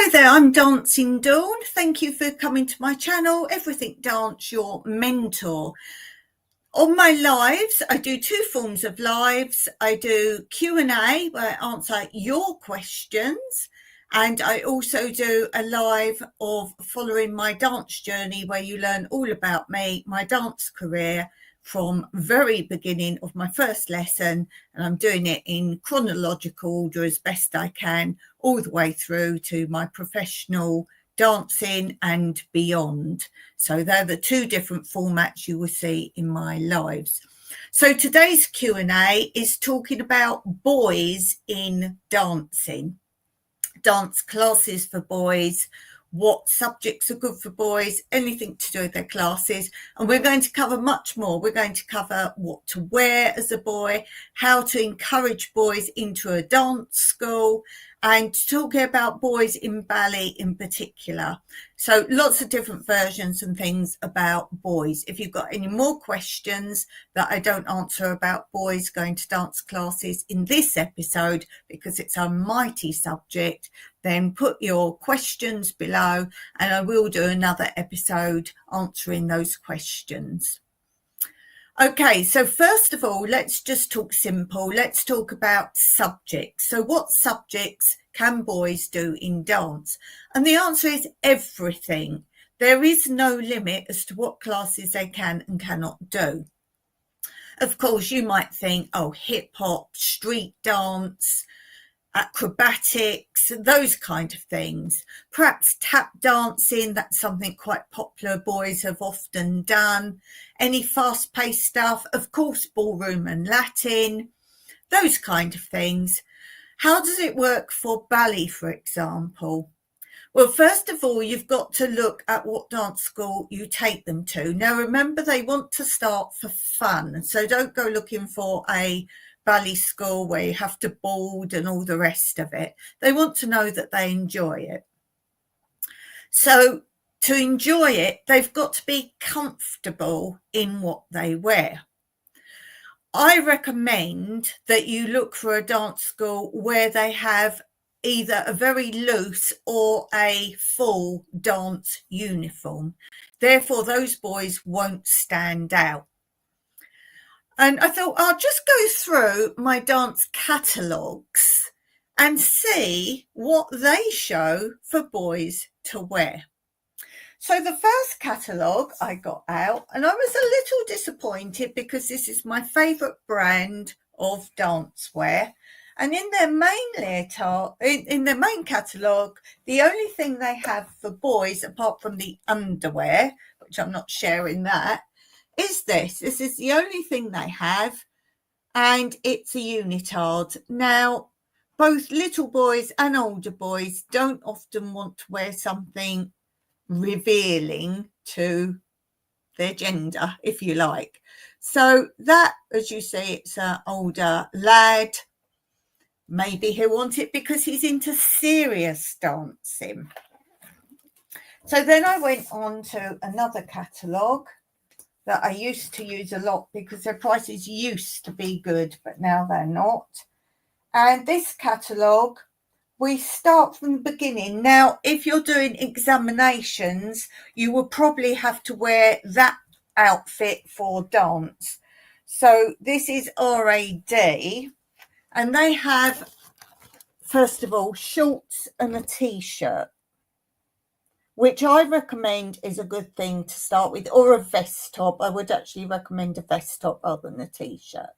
Hello there, I'm Dancing Dawn. Thank you for coming to my channel, Everything Dance, your mentor. On my lives, I do two forms of lives. I do Q&A where I answer your questions, and I also do a live of following my dance journey where you learn all about me, my dance career, from very beginning of my first lesson, and I'm doing it in chronological order as best I can, all the way through to my professional dancing and beyond. So they're the two different formats you will see in my lives. So today's Q&A is talking about boys in dancing, dance classes for boys, what subjects are good for boys, anything to do with their classes. And we're going to cover much more. We're going to cover what to wear as a boy, how to encourage boys into a dance school, and talking about boys in ballet in particular. So lots of different versions and things about boys. If you've got any more questions that I don't answer about boys going to dance classes in this episode, because it's a mighty subject, then put your questions below and I will do another episode answering those questions. Okay, so first of all, let's just talk simple. Let's talk about subjects. So what subjects can boys do in dance? And the answer is everything. There is no limit as to what classes they can and cannot do. Of course, you might think, oh, hip hop, street dance, acrobatics, those kind of things. Perhaps tap dancing, that's something quite popular, boys have often done. Any fast-paced stuff, of course, ballroom and Latin, those kind of things. How does it work for ballet, for example? Well, first of all, you've got to look at what dance school you take them to. Now, remember, they want to start for fun, so don't go looking for a ballet school where you have to board and all the rest of it. They want to know that they enjoy it. So to enjoy it, they've got to be comfortable in what they wear. I recommend that you look for a dance school where they have either a very loose or a full dance uniform. Therefore, those boys won't stand out. And I thought I'll just go through my dance catalogues and see what they show for boys to wear. So the first catalogue I got out, and I was a little disappointed because this is my favourite brand of dancewear. And in their main leotard, in their main catalogue, the only thing they have for boys, apart from the underwear, which I'm not sharing that, is this. This is the only thing they have, and it's a unitard. Now, both little boys and older boys don't often want to wear something revealing to their gender, if you like. So that, as you see, it's an older lad. Maybe he'll want it because he's into serious dancing. So then I went on to another catalogue that I used to use a lot because their prices used to be good, but now they're not. And this catalogue, we start from the beginning. Now, if you're doing examinations, you will probably have to wear that outfit for dance. So this is RAD, and they have, first of all, shorts and a t-shirt, which I recommend is a good thing to start with, or a vest top. I would actually recommend a vest top rather than a t-shirt.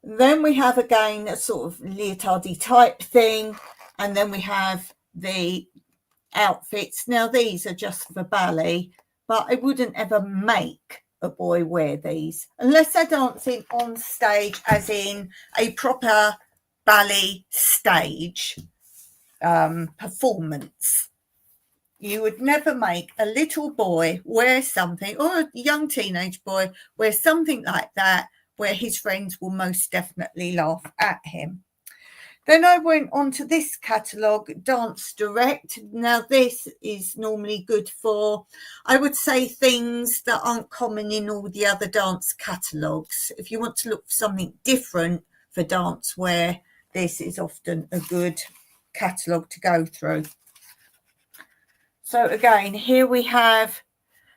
Then we have, again, a sort of leotardy type thing, and then we have the outfits. Now, these are just for ballet, but I wouldn't ever make a boy wear these unless they're dancing on stage, as in a proper ballet stage performance. You would never make a little boy wear something, or a young teenage boy wear something like that, where his friends will most definitely laugh at him. Then I went on to this catalogue, Dance Direct. Now, this is normally good for, I would say, things that aren't common in all the other dance catalogues. If you want to look for something different for dance wear, this is often a good catalogue to go through. So again, here we have,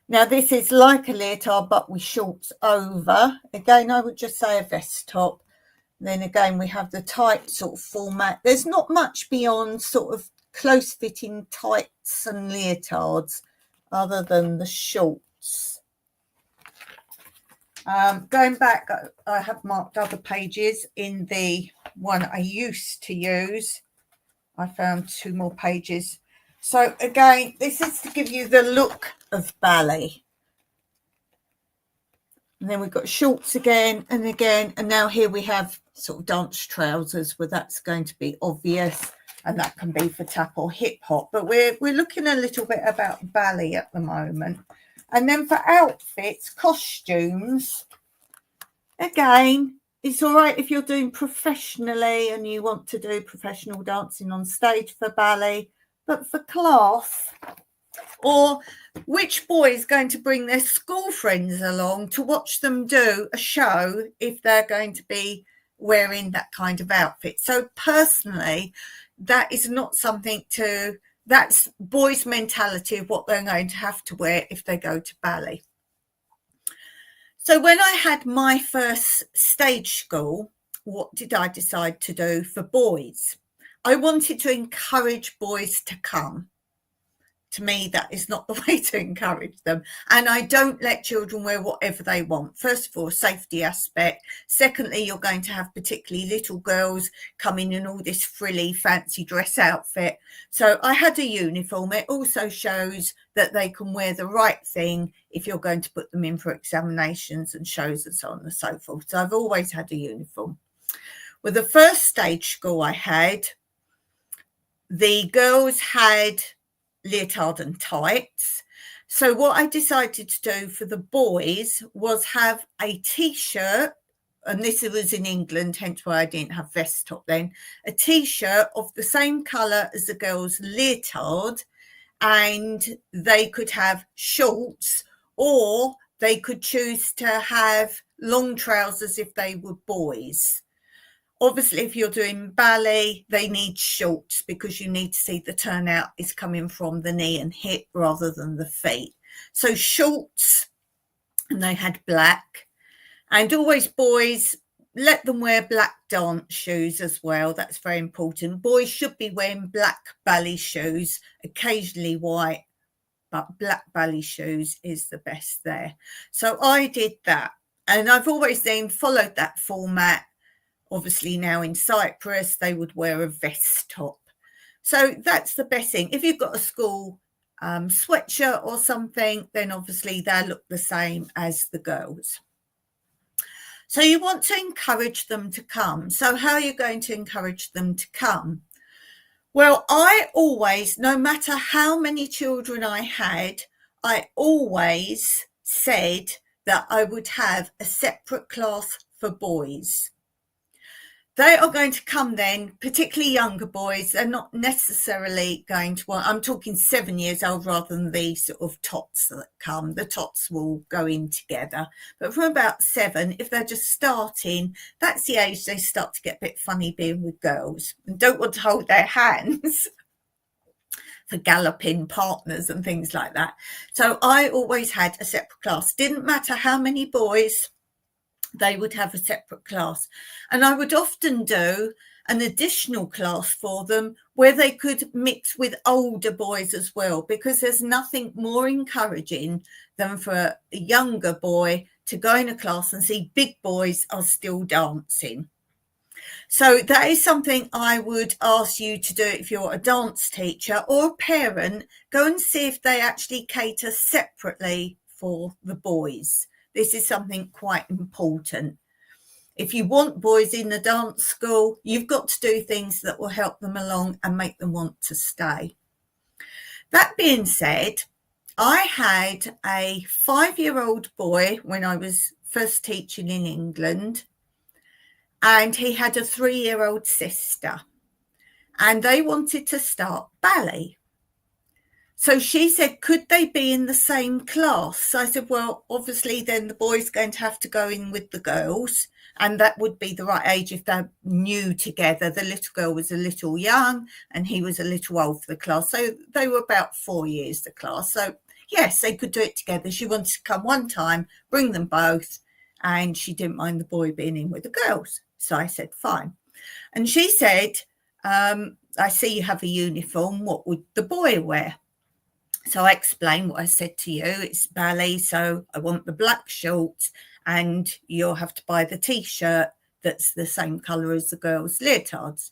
now this is like a leotard but with shorts over. Again, I would just say a vest top. Then again, we have the tight sort of format. There's not much beyond sort of close fitting tights and leotards other than the shorts. Going back, I have marked other pages in the one I used to use. I found 2 more pages. So again, this is to give you the look of ballet. And then we've got shorts again, and now here we have sort of dance trousers, where that's going to be obvious, and that can be for tap or hip hop. But we're looking a little bit about ballet at the moment. And then for outfits, costumes, again, it's all right if you're doing professionally and you want to do professional dancing on stage for ballet, but for class, or which boy is going to bring their school friends along to watch them do a show if they're going to be wearing that kind of outfit? So personally, that is not something to, that's boys' mentality of what they're going to have to wear if they go to ballet. So when I had my first stage school, what did I decide to do for boys? I wanted to encourage boys to come. To me, that is not the way to encourage them. And I don't let children wear whatever they want. First of all, safety aspect. Secondly, you're going to have particularly little girls coming in all this frilly, fancy dress outfit. So I had a uniform. It also shows that they can wear the right thing if you're going to put them in for examinations and shows and so on and so forth. So I've always had a uniform. Well, the first stage school I had, the girls had leotard and tights. So what I decided to do for the boys was have a t-shirt, and this was in England, hence why I didn't have vest top then, a t-shirt of the same colour as the girls' leotard, and they could have shorts, or they could choose to have long trousers if they were boys. Obviously, if you're doing ballet, they need shorts because you need to see the turnout is coming from the knee and hip rather than the feet. So shorts, and they had black. And always boys, let them wear black dance shoes as well. That's very important. Boys should be wearing black ballet shoes, occasionally white, but black ballet shoes is the best there. So I did that. And I've always then followed that format. Obviously now in Cyprus, they would wear a vest top. So that's the best thing. If you've got a school sweatshirt or something, then obviously they'll look the same as the girls. So you want to encourage them to come. So how are you going to encourage them to come? Well, I always, no matter how many children I had, I always said that I would have a separate class for boys. They are going to come then, particularly younger boys. They're not necessarily going to want, I'm talking 7 years old rather than the sort of tots that come. The tots will go in together. But from about 7, if they're just starting, that's the age they start to get a bit funny being with girls and don't want to hold their hands for galloping partners and things like that. So I always had a separate class. Didn't matter how many boys, they would have a separate class. And I would often do an additional class for them where they could mix with older boys as well, because there's nothing more encouraging than for a younger boy to go in a class and see big boys are still dancing. So that is something I would ask you to do if you're a dance teacher or a parent. Go and see if they actually cater separately for the boys. This is something quite important. If you want boys in the dance school, you've got to do things that will help them along and make them want to stay. That being said, I had a 5-year-old boy when I was first teaching in England, and he had a 3-year-old sister, and they wanted to start ballet. So she said, could they be in the same class? So I said, well, obviously then the boy's going to have to go in with the girls, and that would be the right age if they're new together. The little girl was a little young and he was a little old for the class. So they were about 4 years, the class. So yes, they could do it together. She wanted to come one time, bring them both, and she didn't mind the boy being in with the girls. So I said, fine. And she said, I see you have a uniform. What would the boy wear? So I explained what I said to you. It's ballet, so I want the black shorts, and you'll have to buy the T-shirt that's the same colour as the girls' leotards.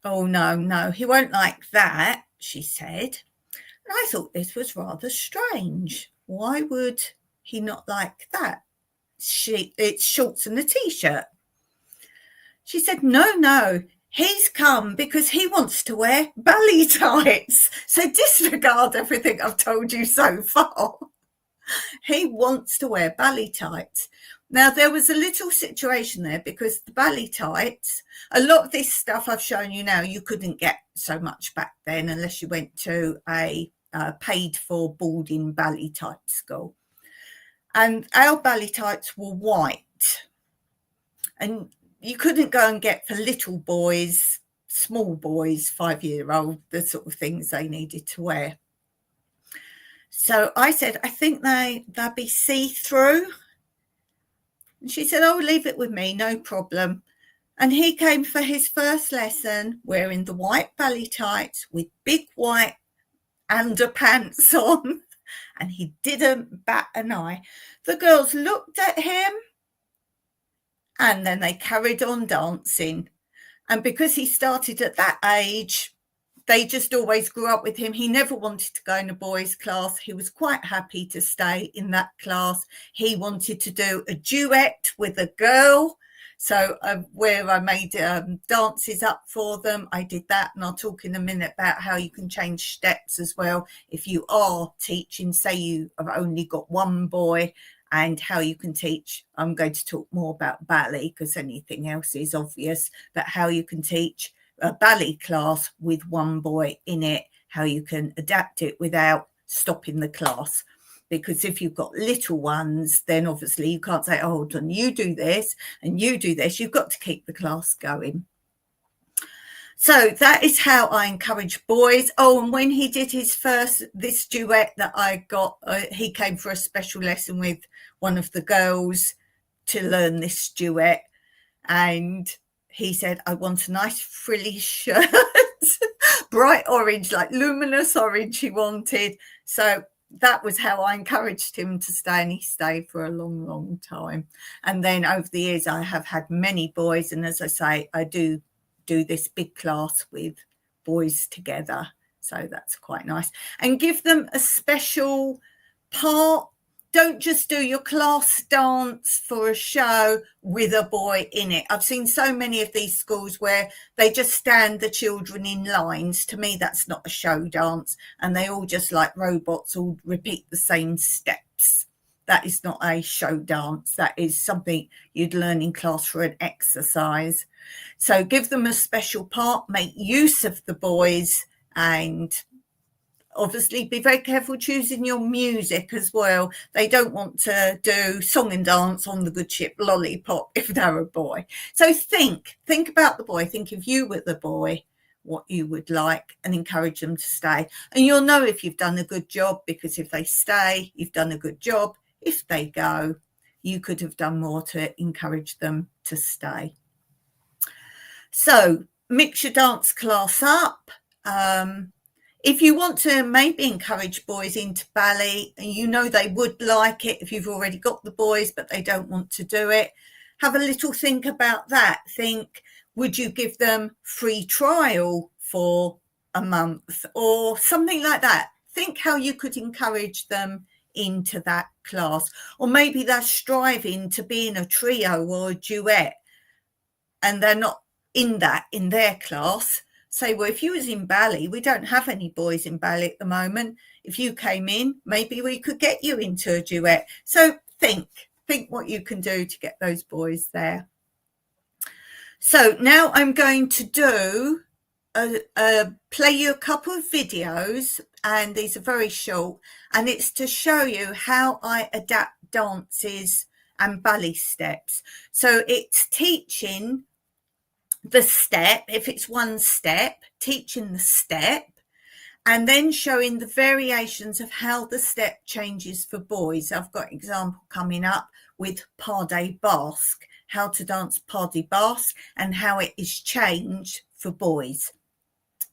Oh, no, he won't like that, she said. And I thought this was rather strange. Why would he not like that? It's shorts and a T-shirt. She said, no, he's come because he wants to wear ballet tights. So disregard everything I've told you so far. He wants to wear ballet tights. Now, there was a little situation there because the ballet tights, a lot of this stuff I've shown you now, you couldn't get so much back then unless you went to a paid for boarding ballet tight school. And our ballet tights were white. And you couldn't go and get for little boys, small boys, 5-year-old, the sort of things they needed to wear. So I said, I think they'll be see-through. And she said, oh, leave it with me, no problem. And he came for his first lesson wearing the white ballet tights with big white underpants on. And he didn't bat an eye. The girls looked at him and then they carried on dancing. And because he started at that age, they just always grew up with him. He never wanted to go in a boys' class. He was quite happy to stay in that class. He wanted to do a duet with a girl. So where I made dances up for them, I did that. And I'll talk in a minute about how you can change steps as well. If you are teaching, say you have only got one boy, and how you can teach. I'm going to talk more about ballet because anything else is obvious, but how you can teach a ballet class with one boy in it, how you can adapt it without stopping the class. Because if you've got little ones, then obviously you can't say, oh, hold on, you do this and you do this. You've got to keep the class going. So that is how I encourage boys. Oh, and when he did this duet that I got, he came for a special lesson with one of the girls to learn this duet. And he said, I want a nice frilly shirt, bright orange, like luminous orange he wanted. So that was how I encouraged him to stay, and he stayed for a long time. And then over the years, I have had many boys. And as I say, I do this big class with boys together. So that's quite nice. And give them a special part. Don't just do your class dance for a show with a boy in it. I've seen so many of these schools where they just stand the children in lines. To me, that's not a show dance. And they all just like robots all repeat the same steps. That is not a show dance. That is something you'd learn in class for an exercise. So give them a special part, make use of the boys, and obviously be very careful choosing your music as well. They don't want to do song and dance on the good ship Lollipop if they're a boy. So think about the boy. Think if you were the boy, what you would like, and encourage them to stay. And you'll know if you've done a good job, because if they stay, you've done a good job. If they go, you could have done more to encourage them to stay. So mix your dance class up. If you want to maybe encourage boys into ballet, and you know they would like it if you've already got the boys, but they don't want to do it, have a little think about that. Think, would you give them free trial for a month or something like that? Think how you could encourage them into that class. Or maybe they're striving to be in a trio or a duet and they're not in their class. Say, well, if you was in ballet, we don't have any boys in ballet at the moment. If you came in, maybe we could get you into a duet. So think what you can do to get those boys there. So now I'm going to do play you a couple of videos, and these are very short, and it's to show you how I adapt dances and ballet steps. So it's teaching the step, if it's one step, teaching the step, and then showing the variations of how the step changes for boys. I've got an example coming up with pas de basque, how to dance pas de basque and how it is changed for boys.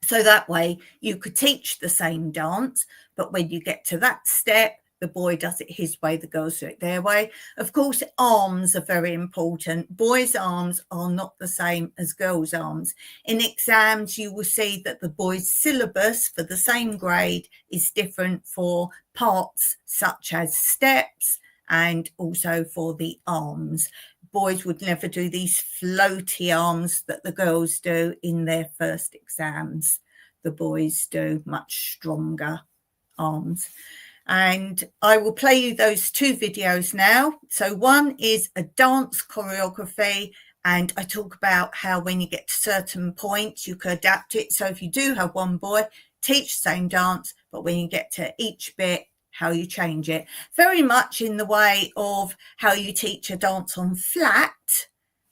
So that way you could teach the same dance, but when you get to that step, the boy does it his way, the girls do it their way. Of course, arms are very important. Boys' arms are not the same as girls' arms. In exams, you will see that the boys' syllabus for the same grade is different for parts such as steps and also for the arms. Boys would never do these floaty arms that the girls do in their first exams. The boys do much stronger arms. And I will play you those two videos now. So one is a dance choreography, and I talk about how when you get to certain points, you can adapt it. So if you do have one boy, teach the same dance, but when you get to each bit, how you change it. Very much in the way of how you teach a dance on flat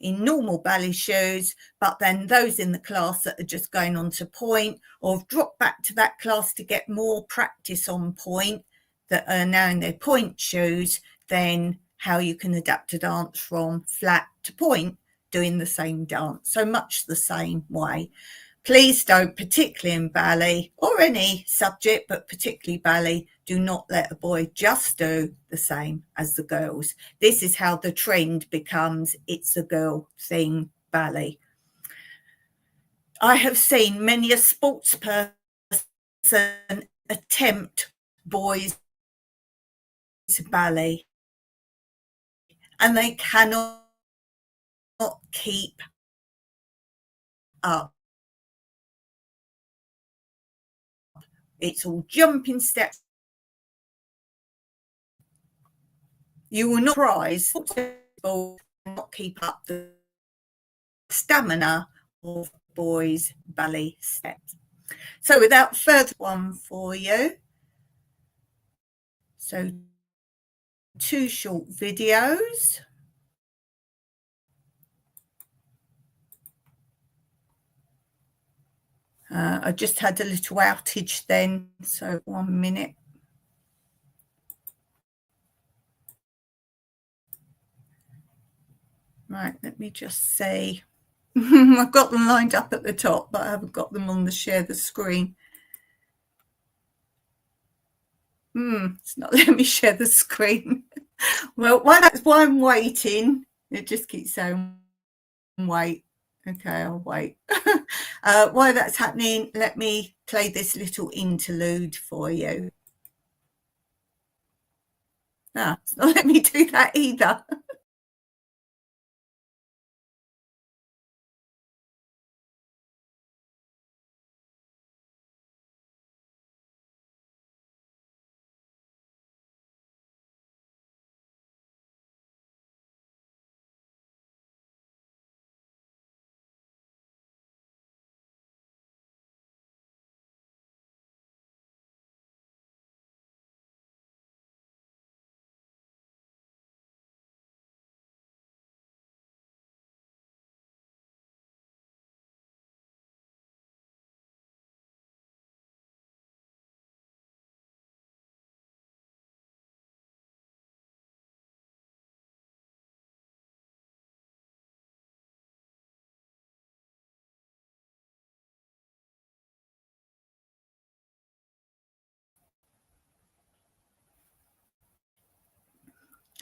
in normal ballet shoes, but then those in the class that are just going on to point or have dropped back to that class to get more practice on point, that are now in their point shoes, then how you can adapt a dance from flat to point doing the same dance. So much the same way. Please don't, particularly in ballet or any subject, but particularly ballet, do not let a boy just do the same as the girls. This is how the trend becomes, it's a girl thing, ballet. I have seen many a sports person attempt boys ballet, and they cannot keep up. It's all jumping steps. You will not prize not keep up the stamina of boys' ballet steps. So without further one for you. So two short videos. I just had a little outage then, so 1 minute. Right, let me just see. I've got them lined up at the top, but I haven't got them on the share the screen. It's not letting me share the screen. Well, while I'm waiting, it just keeps saying wait. Okay, I'll wait. While that's happening, let me play this little interlude for you. It's not letting me do that either.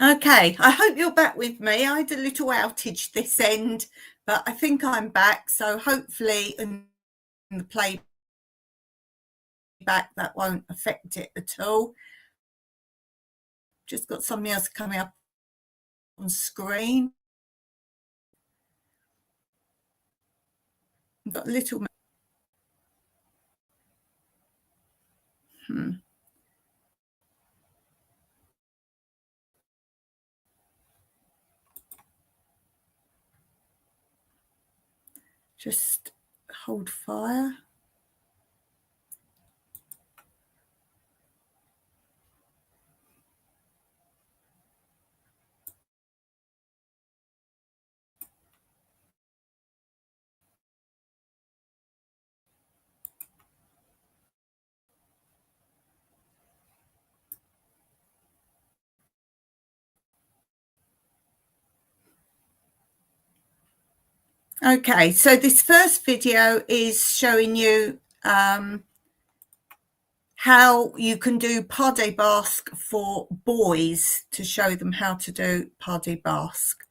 Okay, I hope you're back with me. I had a little outage this end, but I think I'm back. So hopefully in the playback that won't affect it at all. Just got something else coming up on screen. I've got a little. Just hold fire. Okay, so this first video is showing you how you can do pas de basque for boys, to show them how to do pas de basque.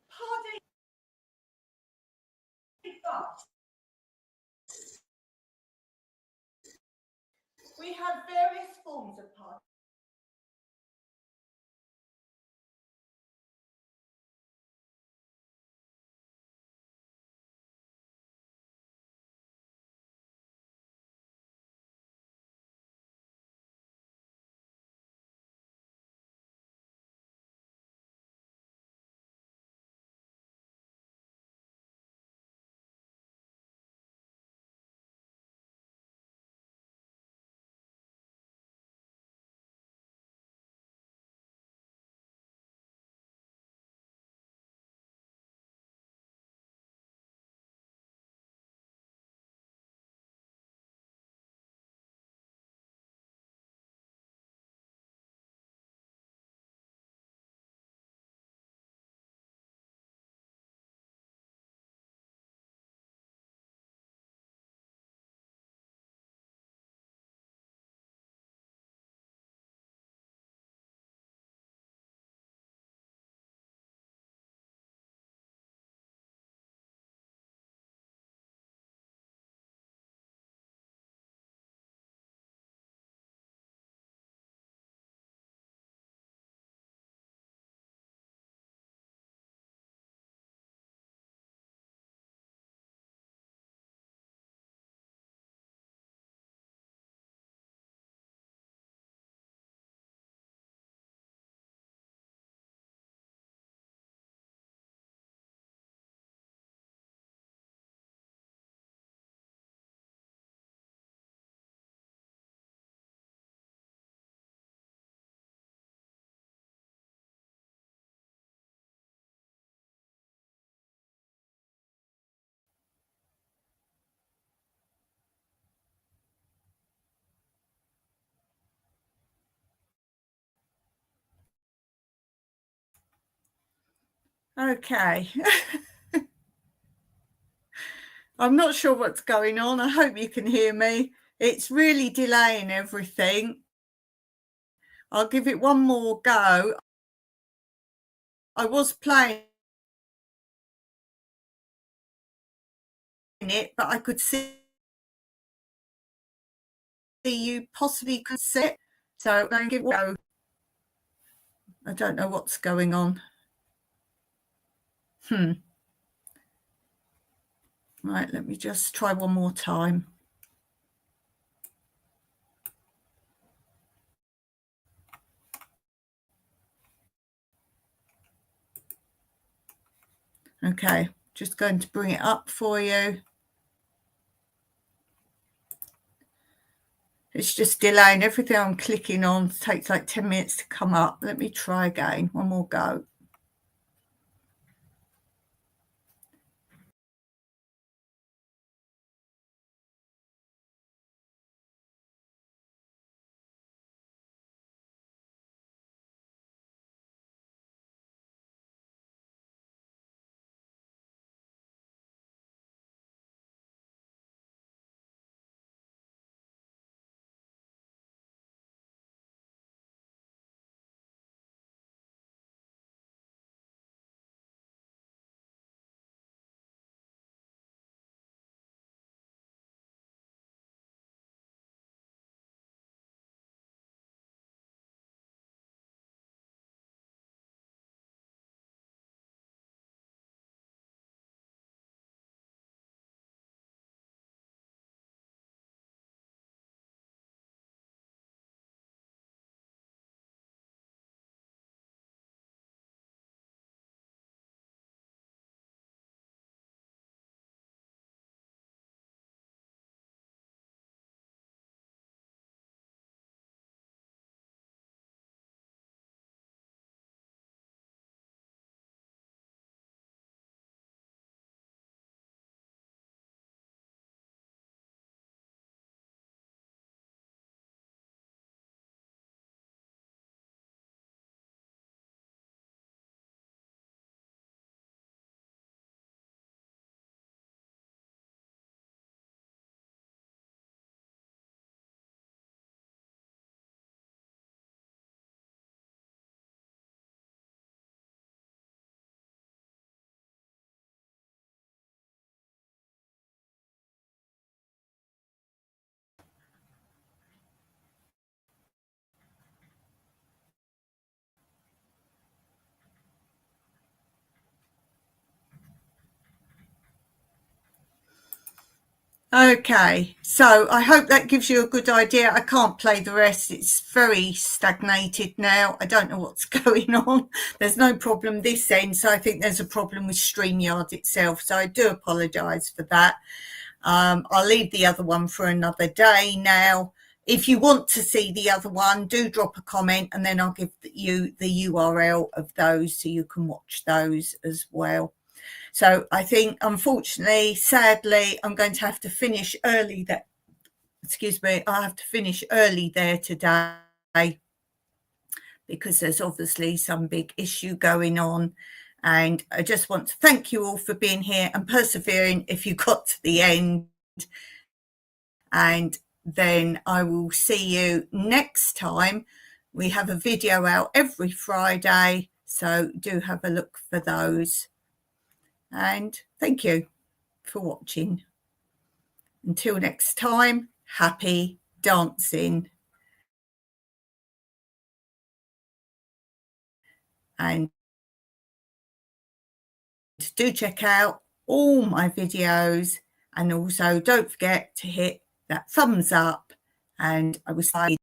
Pas de basque. We have various forms of pas Okay. I'm not sure what's going on. I hope you can hear me. It's really delaying everything. I'll give it one more go. I was playing it, but I could see you possibly could see it. So I'm going to give it a go. I don't know what's going on. Right, let me just try one more time. Okay, just going to bring it up for you. It's just delaying everything I'm clicking on. It takes like 10 minutes to come up. Let me try again. One more go. Okay, so I hope that gives you a good idea. I can't play the rest. It's very stagnated now. I don't know what's going on. There's no problem this end, so I think there's a problem with StreamYard itself. So I do apologise for that. I'll leave the other one for another day now. If you want to see the other one, do drop a comment and then I'll give you the URL of those so you can watch those as well. So I think, unfortunately, sadly, I'm going to have to finish early. I have to finish early there today because there's obviously some big issue going on. And I just want to thank you all for being here and persevering if you got to the end. And then I will see you next time. We have a video out every Friday, so do have a look for those. And thank you for watching. Until next time, happy dancing. And do check out all my videos, and also don't forget to hit that thumbs up, and I will see you